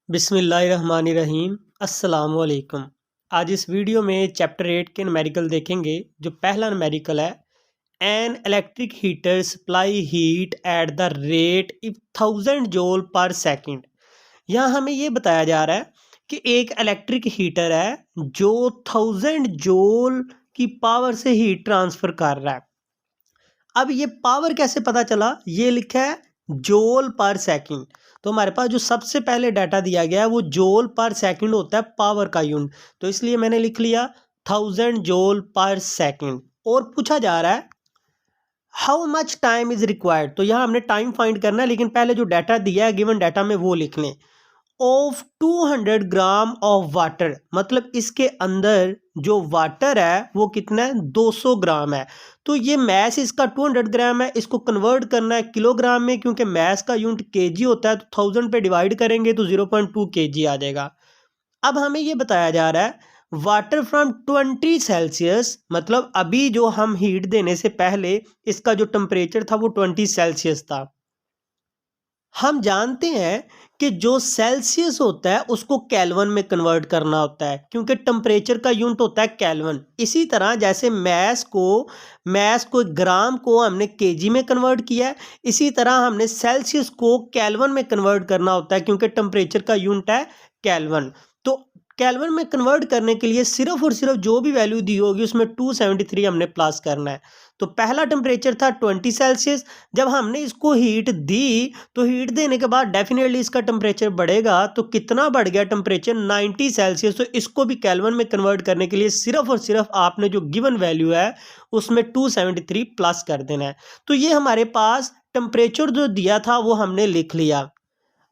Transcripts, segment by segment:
बिस्मिल्लाहिर्रहमानिर्रहीम अस्सलाम वालेकुम। आज इस वीडियो में चैप्टर 8 के न्यूमेरिकल देखेंगे। जो पहला न्यूमेरिकल है, an electric heater supply heat at the rate if 1000 joule पर सेकंड। यहाँ हमें ये बताया जा रहा है कि एक इलेक्ट्रिक हीटर है जो 1000 जूल की पावर से हीट ट्रांसफ़र कर रहा है। अब ये पावर कैसे पता चला? ये लिखा है जूल पर सेकंड। तो हमारे पास जो सबसे पहले डाटा दिया गया है वो जूल पर सेकंड होता है, पावर का यूनिट। तो इसलिए मैंने लिख लिया 1000 जूल पर सेकंड। और पूछा जा रहा है how much time is required. तो यहाँ हमने टाइम फाइंड करना है, लेकिन पहले जो डाटा दिया है गिवन डाटा में वो लिख लें। ऑफ 200 ग्राम ऑफ वाटर, मतलब इसके अंदर जो वाटर है वो कितना है? 200 ग्राम है। तो ये मैस इसका 200 ग्राम है, इसको कन्वर्ट करना है किलोग्राम में, क्योंकि मैस का यूनिट केजी होता है। तो 1000 पे डिवाइड करेंगे तो 0.2 केजी आ जाएगा। अब हमें ये बताया जा रहा है वाटर फ्रॉम 20 सेल्सियस, मतलब अभी जो हम हीट देने से पहले इसका जो टेम्परेचर था वो 20 सेल्सियस था। हम जानते हैं कि जो सेल्सियस होता है उसको केल्विन में कन्वर्ट करना होता है, क्योंकि टेम्परेचर का यूनिट होता है केल्विन। इसी तरह जैसे मैस को ग्राम को हमने केजी में कन्वर्ट किया है, इसी तरह हमने सेल्सियस को केल्विन में कन्वर्ट करना होता है, क्योंकि टेम्परेचर का यूनिट है केल्विन। तो केल्विन में कन्वर्ट करने के लिए सिर्फ और सिर्फ जो भी वैल्यू दी होगी उसमें 273 हमने प्लस करना है। तो पहला टेम्परेचर था 20 सेल्सियस। जब हमने इसको हीट दी तो हीट देने के बाद डेफिनेटली इसका टेम्परेचर बढ़ेगा। तो कितना बढ़ गया टेम्परेचर? 90 सेल्सियस। तो इसको भी केल्विन में कन्वर्ट करने के लिए सिर्फ और सिर्फ आपने जो गिवन वैल्यू है उसमें 273 प्लस कर देना है। तो ये हमारे पास टेम्परेचर जो दिया था वो हमने लिख लिया।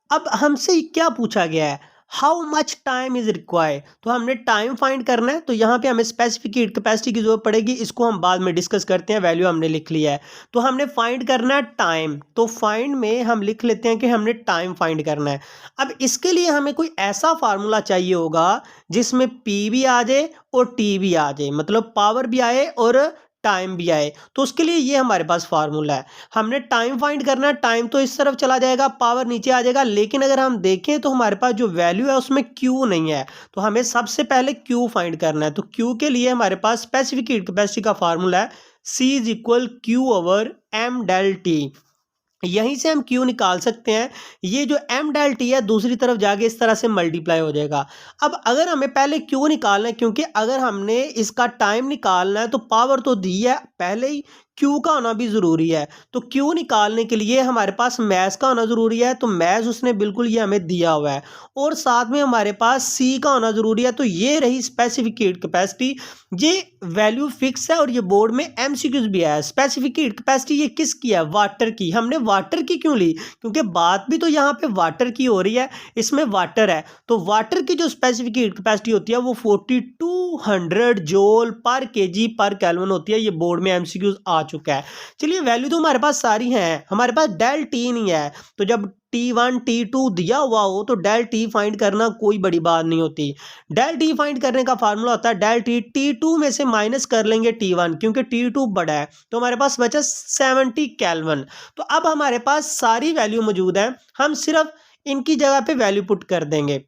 अब हमसे क्या पूछा गया है? How much time is required. तो हमने टाइम फाइंड करना है। तो यहाँ पे हमें स्पेसिफिक हीट कैपेसिटी की जरूरत पड़ेगी, इसको हम बाद में डिस्कस करते हैं। वैल्यू हमने लिख लिया है, तो हमने फाइंड करना है टाइम। तो फाइंड में हम लिख लेते हैं कि हमने टाइम फाइंड करना है। अब इसके लिए हमें कोई ऐसा फार्मूला चाहिए होगा जिसमें P भी आ जाए और T भी आ जाए, मतलब पावर भी आए और टाइम भी आए। तो उसके लिए ये हमारे पास फार्मूला है। हमने टाइम फाइंड करना है, टाइम तो इस तरफ चला जाएगा, पावर नीचे आ जाएगा। लेकिन अगर हम देखें तो हमारे पास जो वैल्यू है उसमें क्यू नहीं है, तो हमें सबसे पहले क्यू फाइंड करना है। तो क्यू के लिए हमारे पास स्पेसिफिक हीट कैपेसिटी का फार्मूला है C is equal Q over M del T. यहीं से हम Q निकाल सकते हैं। ये जो m डेल टी है दूसरी तरफ जाके इस तरह से मल्टीप्लाई हो जाएगा। अब अगर हमें पहले Q निकालना है, क्योंकि अगर हमने इसका टाइम निकालना है तो पावर तो दी है पहले ही, Q का होना भी ज़रूरी है। तो Q निकालने के लिए हमारे पास मैस का होना ज़रूरी है। तो मैस उसने बिल्कुल ये हमें दिया हुआ है, और साथ में हमारे पास C का होना ज़रूरी है। तो ये रही स्पेसिफिक हीट कैपेसिटी। ये वैल्यू फिक्स है और ये बोर्ड में MCQs भी है। स्पेसिफिक हीट कैपेसिटी ये किसकी है? वाटर की। हमने वाटर की क्यों ली? क्योंकि बात भी तो यहाँ पे वाटर की हो रही है, इसमें वाटर है। तो वाटर की जो स्पेसिफिक हीट कैपेसिटी होती है वो 4200 जूल पर केजी पर केल्विन होती है। ये बोर्ड में MCQs आ चुका है। चलिए वैल्यू तो हमारे पास सारी हैं, हमारे पास डेल टी नहीं है। तो जब T1 T2 दिया हुआ हो तो डेल टी फाइंड करना कोई बड़ी बात नहीं होती। डेल टी फाइंड करने का फार्मूला होता है डेल टी, T2 में से माइनस कर लेंगे T1, क्योंकि T2 बड़ा है। तो हमारे पास बचा 70 केल्विन। तो अब हमारे पास सारी वैल्यू मौजूद है, हम सिर्फ इनकी जगह पे वैल्यू पुट कर देंगे।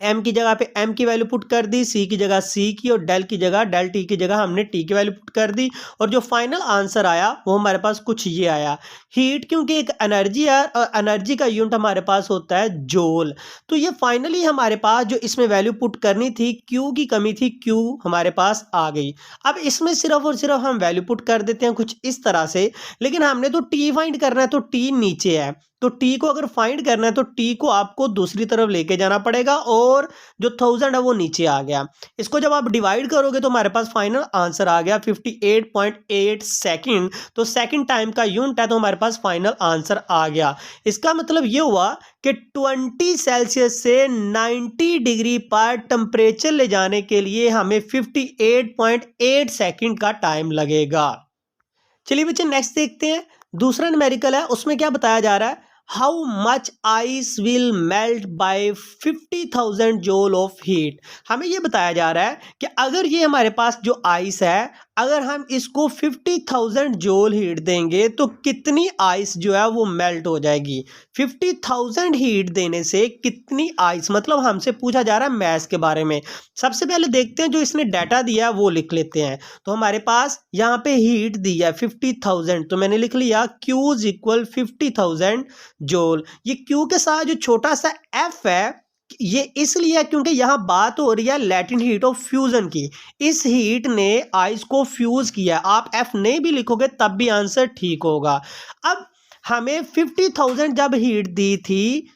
m की जगह पे m की वैल्यू पुट कर दी, c की जगह c की, और डेल की जगह डेल टी की जगह हमने t की वैल्यू पुट कर दी। और जो फाइनल आंसर आया वो हमारे पास कुछ ये आया। हीट क्योंकि एक एनर्जी है और एनर्जी का यूनिट हमारे पास होता है जूल। तो ये फाइनली हमारे पास जो इसमें वैल्यू पुट करनी थी, q की कमी थी, q हमारे पास आ गई। अब इसमें सिर्फ और सिर्फ हम वैल्यू पुट कर देते हैं कुछ इस तरह से, लेकिन हमने तो t फाइंड करना है। तो t नीचे है, तो t को अगर फाइंड करना है तो t को आपको दूसरी तरफ लेके जाना पड़ेगा, और जो 1000 है वो नीचे आ गया। इसको जब आप डिवाइड करोगे तो हमारे पास फाइनल आंसर आ गया 58.8 सेकंड। तो सेकंड टाइम का यूनिट है, तो हमारे पास फाइनल आंसर आ गया। इसका मतलब ये हुआ कि 20 सेल्सियस से 90 डिग्री पर टेम्परेचर ले जाने के लिए हमें 58.8 सेकंड का टाइम लगेगा। चलिए बच्चे नेक्स्ट देखते हैं। दूसरा न्यूमेरिकल है, उसमें क्या बताया जा रहा है? How much ice will melt by 50,000 joule of heat. हमें यह बताया जा रहा है कि अगर ये हमारे पास जो आइस है, अगर हम इसको 50,000 जूल हीट देंगे तो कितनी आइस जो है वो मेल्ट हो जाएगी। 50,000 हीट देने से कितनी आइस, मतलब हमसे पूछा जा रहा है मैस के बारे में। सबसे पहले देखते हैं जो इसने डाटा दिया है वो लिख लेते हैं। तो हमारे पास यहाँ पे हीट दी है 50,000, तो मैंने लिख लिया Q इज इक्वल 50,000 जूल। ये Q के साथ जो छोटा सा F है ये इसलिए क्योंकि यहाँ बात हो रही है लैटेंट हीट ऑफ फ्यूजन की। इस हीट ने आइस को फ्यूज किया। आप F नहीं भी लिखोगे तब भी आंसर ठीक होगा। अब हमें 50,000 जब हीट दी थी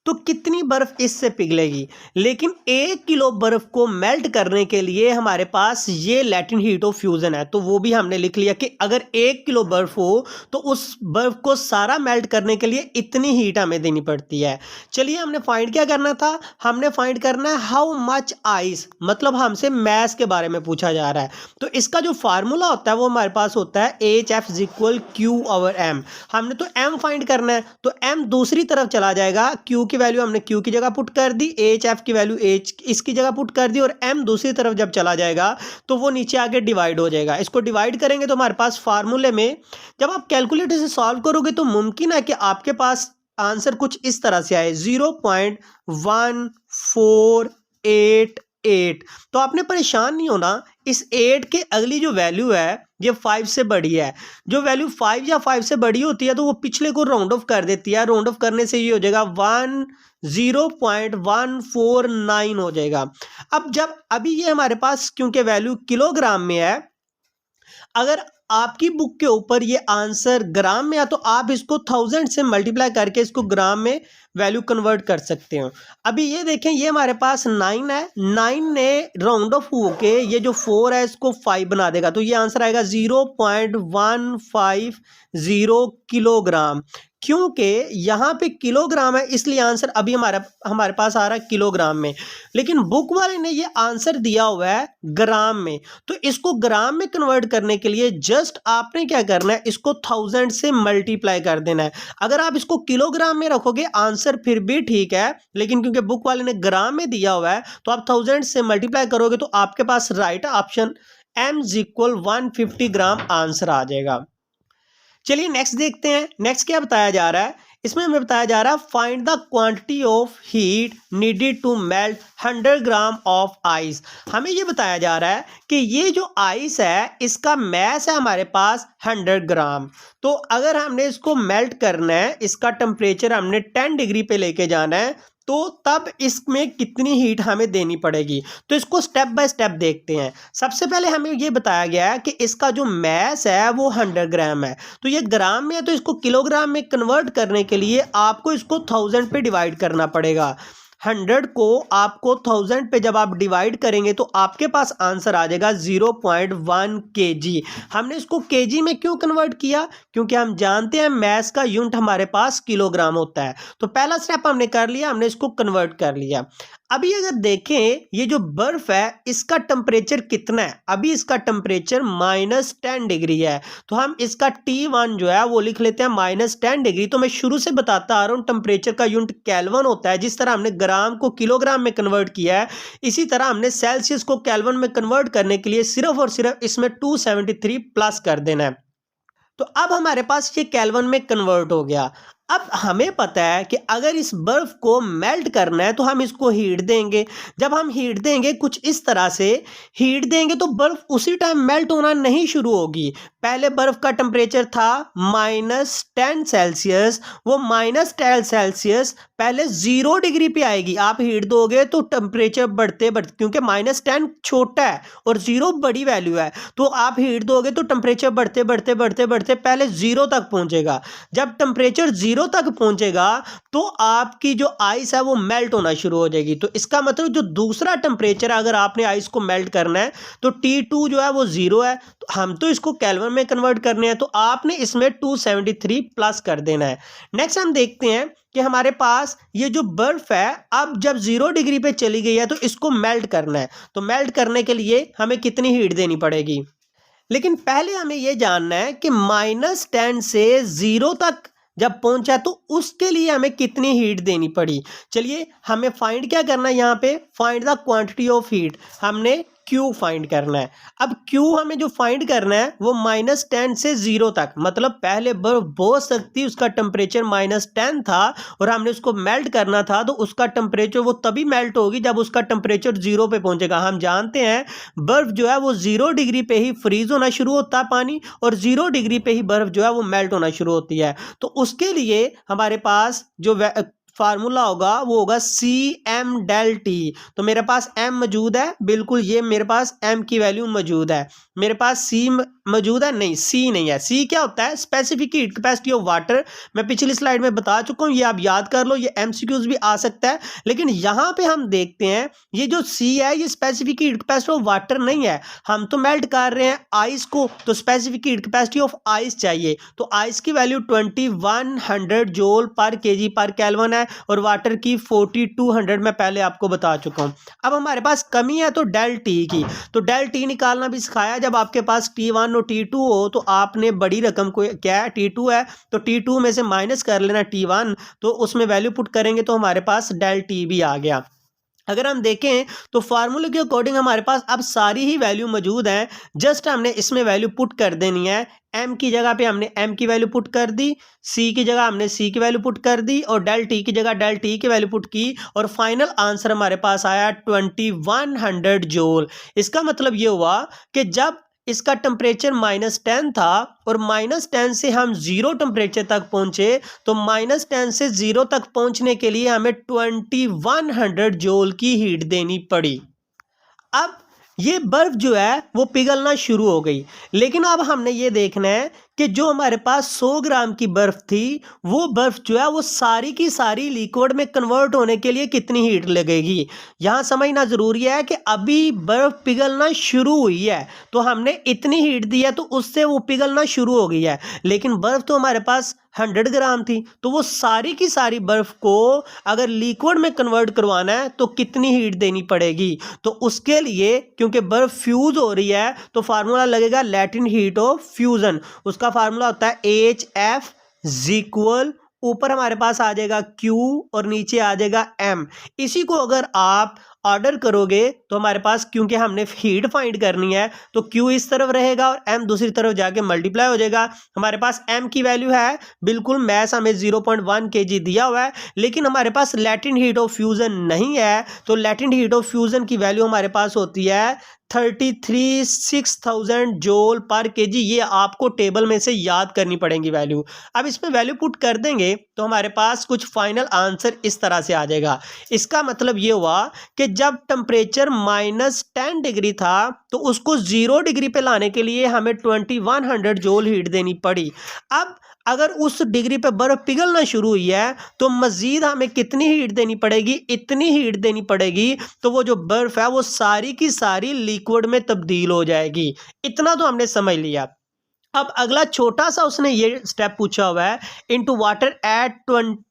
तो कितनी बर्फ इससे पिघलेगी, लेकिन 1 किलो बर्फ को मेल्ट करने के लिए हमारे पास ये लैटेंट हीट ऑफ फ्यूजन है। तो वो भी हमने लिख लिया कि अगर 1 किलो बर्फ हो तो उस बर्फ को सारा मेल्ट करने के लिए इतनी हीट हमें देनी पड़ती है। चलिए हमने फाइंड क्या करना था, हमने फाइंड करना है हाउ मच आइस, मतलब हमसे मैस के बारे में पूछा जा रहा है। तो इसका जो फार्मूला होता है वो हमारे पास होता है HF इज इक्वल Q/M। हमने तो M फाइंड करना है, तो M दूसरी तरफ चला जाएगा। Q की वैल्यू हमने Q की जगह पुट कर दी, HF की वैल्यू H इसकी जगह पुट कर दी, और M दूसरी तरफ जब चला जाएगा तो वो नीचे आके डिवाइड हो जाएगा। इसको डिवाइड करेंगे तो हमारे पास फार्मूले में जब आप कैलकुलेटर से सॉल्व करोगे तो मुमकिन है कि आपके पास आंसर कुछ इस तरह से आए 0.1488। तो आपने परेशान नहीं होना, इस 8 के अगली जो वैल्यू है ये 5 से बड़ी है। जो वैल्यू 5 या 5 से बड़ी होती है तो वो पिछले को राउंड ऑफ कर देती है। राउंड ऑफ करने से ये हो जाएगा 0.149 हो जाएगा। अब जब अभी ये हमारे पास क्योंकि वैल्यू किलोग्राम में है, अगर आपकी बुक के ऊपर ये आंसर ग्राम में है तो आप इसको 1000 से मल्टीप्लाई करके इसको ग्राम में वैल्यू कन्वर्ट कर सकते हो। अभी ये देखें ये हमारे पास 9 है, 9 ने राउंड ऑफ होके ये जो 4 है इसको 5 बना देगा, तो ये आंसर आएगा 0.150 किलोग्राम। क्योंकि यहाँ पे किलोग्राम है इसलिए आंसर अभी हमारे पास आ रहा है किलोग्राम में, लेकिन बुक वाले ने ये आंसर दिया हुआ है ग्राम में। तो इसको ग्राम में कन्वर्ट करने के लिए जस्ट आपने क्या करना है, इसको 1000 से मल्टीप्लाई कर देना है। अगर आप इसको किलोग्राम में रखोगे आंसर फिर भी ठीक है, लेकिन क्योंकि बुक वाले ने ग्राम में दिया हुआ है तो आप 1000 से मल्टीप्लाई करोगे तो आपके पास right option M is equal 150 gram answer आ जाएगा। चलिए नेक्स्ट देखते हैं। नेक्स्ट क्या बताया जा रहा है, इसमें हमें बताया जा रहा है find the quantity of heat needed to melt 100 gram of ice. हमें ये बताया जा रहा है कि ये जो आइस है इसका मैस है हमारे पास 100 ग्राम। तो अगर हमने इसको मेल्ट करना है, इसका टेम्परेचर हमने 10 डिग्री पे लेके जाना है, तो तब इसमें कितनी हीट हमें देनी पड़ेगी। तो इसको स्टेप बाय स्टेप देखते हैं। सबसे पहले हमें ये बताया गया है कि इसका जो मैस है वो 100 ग्राम है, तो ये ग्राम में है तो इसको किलोग्राम में कन्वर्ट करने के लिए आपको इसको 1000 पे डिवाइड करना पड़ेगा। 100 को आपको 1000 पे जब आप डिवाइड करेंगे तो आपके पास आंसर आ जाएगा 0.1 kg। हमने इसको kg में क्यों कन्वर्ट किया, क्योंकि हम जानते हैं मैस का यूनिट हमारे पास किलोग्राम होता है। तो पहला स्टेप हमने कर लिया, हमने इसको कन्वर्ट कर लिया। अभी अगर देखें ये जो बर्फ है इसका टेम्परेचर कितना है, अभी इसका टेम्परेचर -10 डिग्री है, तो हम इसका T1 जो है वो लिख लेते हैं -10 डिग्री। तो मैं शुरू से बताता आ रहा हूँ टेम्परेचर का यूनिट केल्विन होता है। जिस तरह हमने ग्राम को किलोग्राम में कन्वर्ट किया है इसी तरह हमने सेल्सियस को केल्विन में कन्वर्ट करने के लिए सिर्फ और सिर्फ इसमें 273 प्लस कर देना है। तो अब हमारे पास ये केल्विन में कन्वर्ट हो गया। अब हमें पता है कि अगर इस बर्फ को मेल्ट करना है तो हम इसको हीट देंगे। जब हम हीट देंगे कुछ इस तरह से हीट देंगे तो बर्फ उसी टाइम मेल्ट होना नहीं शुरू होगी। पहले बर्फ का टेम्परेचर था -10 सेल्सियस, वो -10 सेल्सियस पहले 0 डिग्री पे आएगी। आप हीट दोगे तो टेम्परेचर बढ़ते बढ़ते, क्योंकि -10 छोटा है और 0 बड़ी वैल्यू है, तो आप हीट दोगे तो टेम्परेचर बढ़ते बढ़ते बढ़ते बढ़ते पहले 0 तक पहुंचेगा। जब टेम्परेचर 0 तक पहुंचेगा तो आपकी जो आइस है वो मेल्ट होना शुरू हो जाएगी। तो इसका मतलब जो दूसरा टेम्परेचर अगर आपने आइस को मेल्ट करना है तो T2 जो है वो 0 है, तो हम तो इसको केल्विन में कन्वर्ट करने हैं, तो आपने इसमें 273 प्लस कर देना है। नेक्स्ट हम देखते हैं कि हमारे पास ये जो बर्फ है अब जब 0 डिग्री पे चली गई है तो इसको मेल्ट करना है। तो मेल्ट करने के लिए हमें कितनी हीट देनी पड़ेगी, लेकिन पहले हमें यह जानना है कि -10 से 0 तक जब पहुंचा तो उसके लिए हमें कितनी हीट देनी पड़ी। चलिए हमें फाइंड क्या करना है, यहाँ पे find the quantity of heat. हमने Q फाइंड करना है। अब Q हमें जो फाइंड करना है वो -10 से 0 तक, मतलब पहले बर्फ बहुत सख्त थी, उसका टेम्परेचर -10 था और हमने उसको मेल्ट करना था, तो उसका टेम्परेचर वो तभी मेल्ट होगी जब उसका टेम्परेचर 0 पे पहुंचेगा। हम जानते हैं बर्फ जो है वो 0 डिग्री पे ही फ्रीज होना शुरू होता है पानी, और 0 डिग्री पे ही बर्फ जो है वो मेल्ट होना शुरू होती है। तो उसके लिए हमारे पास जो फार्मूला होगा वो होगा CM डेल टी। तो मेरे पास M मौजूद है, बिल्कुल ये मेरे पास M की वैल्यू मौजूद है। मेरे पास C मौजूद है, नहीं C नहीं है। C क्या होता है? Specific heat capacity of water. मैं पिछली स्लाइड में बता चुका हूँ, ये आप याद कर लो, ये MCQs भी आ सकता है। लेकिन यहाँ पे हम देखते हैं ये जो C है ये specific heat capacity of water नहीं है। हम तो मेल्ट कर रहे हैं आइस को, तो specific heat capacity of ice चाहिए। तो आइस की वैल्यू 2100 जूल पर केजी पर केल्विन है और वाटर की 4200 मैं पहले आपको बता चुका हूं। अब हमारे पास कमी है तो डेल टी की, तो डेल टी निकालना भी सिखाया। जब आपके पास T1 और T2 हो तो आपने बड़ी रकम को, क्या है T2 है, तो T2 में से माइनस कर लेना T1, तो उसमें वैल्यू पुट करेंगे तो हमारे पास डेल टी भी आ गया। अगर हम देखें तो फार्मूले के अकॉर्डिंग हमारे पास अब सारी ही वैल्यू मौजूद हैं, जस्ट हमने इसमें वैल्यू पुट कर देनी है। M की जगह पे हमने M की वैल्यू पुट कर दी, C की जगह हमने C की वैल्यू पुट कर दी और डेल टी की जगह डेल टी की वैल्यू पुट की, और फाइनल आंसर हमारे पास आया 2100 जूल। इसका मतलब ये हुआ कि जब इसका टेम्परेचर -10 था और -10 से हम 0 टेम्परेचर तक पहुंचे, तो -10 से 0 तक पहुंचने के लिए हमें 2100 जूल की हीट देनी पड़ी। अब ये बर्फ जो है वो पिघलना शुरू हो गई, लेकिन अब हमने ये देखना है कि जो हमारे पास 100 ग्राम की बर्फ थी, वो बर्फ जो है वो सारी की सारी लिक्विड में कन्वर्ट होने के लिए कितनी हीट लगेगी। यहाँ समझना जरूरी है कि अभी बर्फ पिघलना शुरू हुई है, तो हमने इतनी हीट दी है तो उससे वो पिघलना शुरू हो गई है। लेकिन बर्फ तो हमारे पास 100 ग्राम थी, तो वो सारी की सारी बर्फ को अगर लिक्विड में कन्वर्ट करवाना है तो कितनी हीट देनी पड़ेगी। तो उसके लिए क्योंकि बर्फ फ्यूज हो रही है तो फार्मूला लगेगा लैटेंट हीट ऑफ फ्यूजन। उसका फार्मूला होता है HF इक्वल, ऊपर हमारे पास आ जाएगा Q और नीचे आ जाएगा M। इसी को अगर आप ऑर्डर करोगे तो हमारे पास, क्योंकि हमने हीट फाइंड करनी है, तो Q इस तरफ रहेगा और M दूसरी तरफ जाके मल्टीप्लाई हो जाएगा। हमारे पास M की वैल्यू है, बिल्कुल मैस हमें 0.1 kg दिया हुआ है, लेकिन हमारे पास लैटेंट हीट ऑफ फ्यूजन नहीं है। तो लैटेंट हीट ऑफ फ्यूजन की वैल्यू हमारे पास होती है 33,6000 जूल पर केजी। ये आपको टेबल में से याद करनी पड़ेगी वैल्यू। अब इसमें वैल्यू पुट कर देंगे तो हमारे पास कुछ फाइनल आंसर इस तरह से आ जाएगा। इसका मतलब ये हुआ कि जब टेम्परेचर -10 डिग्री था तो उसको 0 डिग्री पे लाने के लिए हमें 2100 जूल हीट देनी पड़ी। अब अगर उस डिग्री पे बर्फ पिघलना शुरू हुई है तो मजीद हमें कितनी हीट देनी पड़ेगी? इतनी हीट देनी पड़ेगी तो वो जो बर्फ है वो सारी की सारी लिक्विड में तब्दील हो जाएगी। इतना तो हमने समझ लिया। अब अगला छोटा सा उसने ये स्टेप पूछा हुआ है, इनटू वाटर एट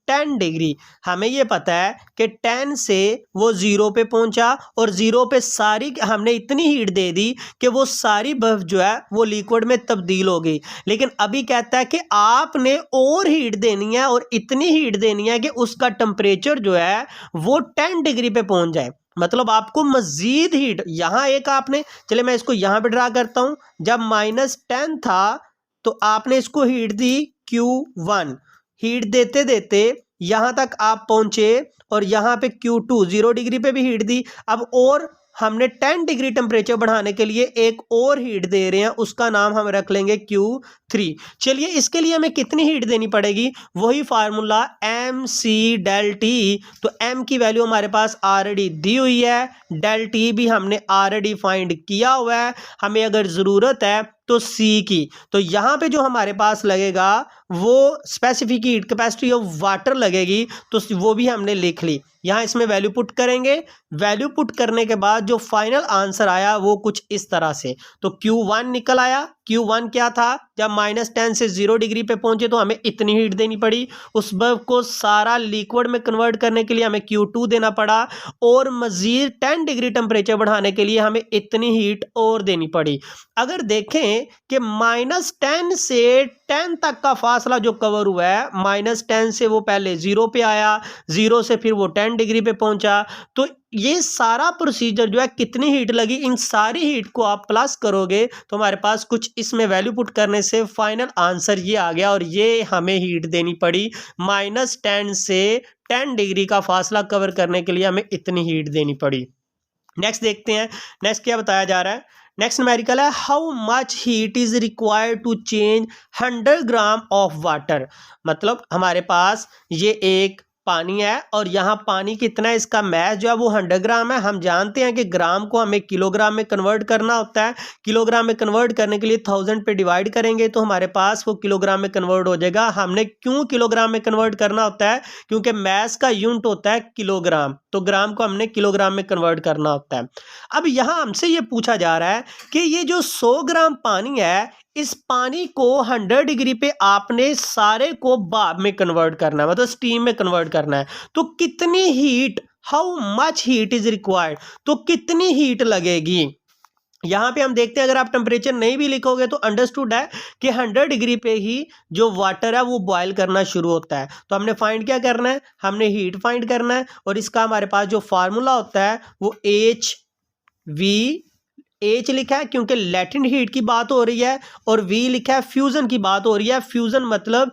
10 डिग्री। हमें ये पता है कि 10 से वो 0 पे पहुंचा और 0 पे सारी हमने इतनी हीट दे दी कि वो सारी बर्फ जो है वो लिक्विड में तब्दील हो गई। लेकिन अभी कहता है कि आपने और हीट देनी है और इतनी हीट देनी है कि उसका टेम्परेचर जो है वो 10 डिग्री पे पहुंच जाए। मतलब आपको मजीद हीट, यहाँ एक आपने, चले मैं इसको यहाँ पे ड्रा करता हूँ, जब -10 था तो आपने इसको हीट दी Q1, हीट देते देते यहाँ तक आप पहुँचे और यहाँ पे Q2 0 डिग्री पे भी हीट दी। अब और हमने 10 डिग्री टेम्परेचर बढ़ाने के लिए एक और हीट दे रहे हैं, उसका नाम हम रख लेंगे Q3। चलिए इसके लिए हमें कितनी हीट देनी पड़ेगी? वही फार्मूला MC डेल टी। तो M की वैल्यू हमारे पास ऑलरेडी दी हुई है, डेल टी भी हमने ऑलरेडी फाइंड किया हुआ है। हमें अगर ज़रूरत है तो C की, तो यहाँ पे जो हमारे पास लगेगा वो specific heat capacity of water लगेगी, तो वो भी हमने लिख ली। यहाँ इसमें वैल्यू पुट करेंगे, वैल्यू पुट करने के बाद जो फाइनल आंसर आया वो कुछ इस तरह से। तो Q1 निकल आया। Q1 क्या था? जब -10 से 0 डिग्री पे पहुंचे तो हमें इतनी हीट देनी पड़ी। उस बर्फ को सारा लिक्विड में कन्वर्ट करने के लिए हमें Q2 देना पड़ा और मजीद 10 डिग्री टेम्परेचर बढ़ाने के लिए हमें इतनी हीट और देनी पड़ी। अगर देखें कि -10 से 10 तक का फासला जो कवर हुआ है, -10 से वो पहले 0 पे आया, 0 से फिर वो 10 10 डिग्री पे पहुंचा। तो ये सारा प्रोसीजर जो है कितनी हीट लगी, इन सारी हीट को आप प्लस करोगे तो हमारे पास कुछ इसमें वैल्यू पुट करने से फाइनल आंसर ये आ गया। और ये हमें हीट देनी पड़ी -10 से 10 डिग्री का फासला कवर करने के लिए हमें इतनी हीट देनी पड़ी। नेक्स्ट देखते हैं, नेक्स्ट क्या बताया जा रहा है। नेक्स्ट न्यूमेरिकल है how much heat is required to change 100 gram of water. मतलब हमारे पास ये एक पानी है और यहाँ पानी कितना है, इसका मैस जो है वो 100 ग्राम है। हम जानते हैं कि ग्राम को हमें किलोग्राम में कन्वर्ट करना होता है। किलोग्राम में कन्वर्ट करने के लिए 1000 पे डिवाइड करेंगे तो हमारे पास वो किलोग्राम में कन्वर्ट हो जाएगा। हमने क्यों किलोग्राम में कन्वर्ट करना होता है, क्योंकि मैस का यूनिट होता है किलोग्राम, तो ग्राम को हमने किलोग्राम में कन्वर्ट करना होता है। अब यहाँ हमसे ये पूछा जा रहा है कि ये जो 100 ग्राम पानी है, इस पानी को 100 डिग्री पे आपने सारे को भाप में कन्वर्ट करना है, मतलब स्टीम में कन्वर्ट करना है। तो कितनी heat, how much heat is required, तो कितनी हीट लगेगी। यहाँ पे हम देखते हैं, अगर आप टेम्परेचर नहीं भी लिखोगे तो अंडरस्टूड है कि 100 डिग्री पे ही जो वाटर है वो बॉयल करना शुरू होता है। तो हमने फाइंड क्या करना है, हमने हीट फाइंड करना है। और इसका हमारे पास जो फार्मूला होता है वो H लिखा है क्योंकि लैटेंट हीट की बात हो रही है, और V लिखा है फ्यूजन की बात हो रही है। फ्यूजन मतलब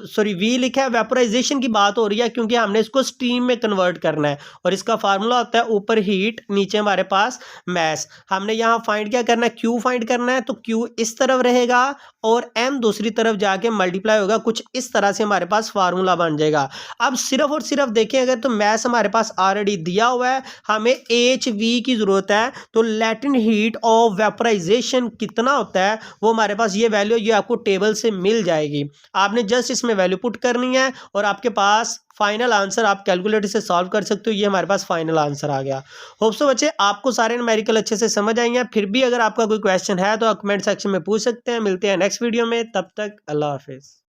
V लिखा है वेपोराइजेशन की बात हो रही है, क्योंकि हमने इसको स्टीम में कन्वर्ट करना है। और इसका फार्मूला होता है ऊपर हीट, नीचे हमारे पास मैस। हमने यहाँ फाइंड क्या करना है, Q फाइंड करना है। तो Q इस तरफ रहेगा और M दूसरी तरफ जाके मल्टीप्लाई होगा, कुछ इस तरह से हमारे पास फार्मूला बन जाएगा। अब सिर्फ और सिर्फ देखें, अगर तो मैस हमारे पास ऑलरेडी दिया हुआ है, हमें HV की जरूरत है। तो लैटेंट हीट ऑफ वेपोराइजेशन कितना होता है वो हमारे पास ये वैल्यू, ये आपको टेबल से मिल जाएगी। आपने जस्ट इसमें वैल्यू पुट करनी है और आपके पास फाइनल आंसर आप कैलकुलेटर से सॉल्व कर सकते हो। ये हमारे पास फाइनल आंसर आ गया। होप सो बच्चे आपको सारे न्यूमेरिकल अच्छे से समझ आई हैं। फिर भी अगर आपका कोई क्वेश्चन है तो आप कमेंट सेक्शन में पूछ सकते हैं। मिलते हैं नेक्स्ट वीडियो में, तब तक अल्लाह हाफिज़।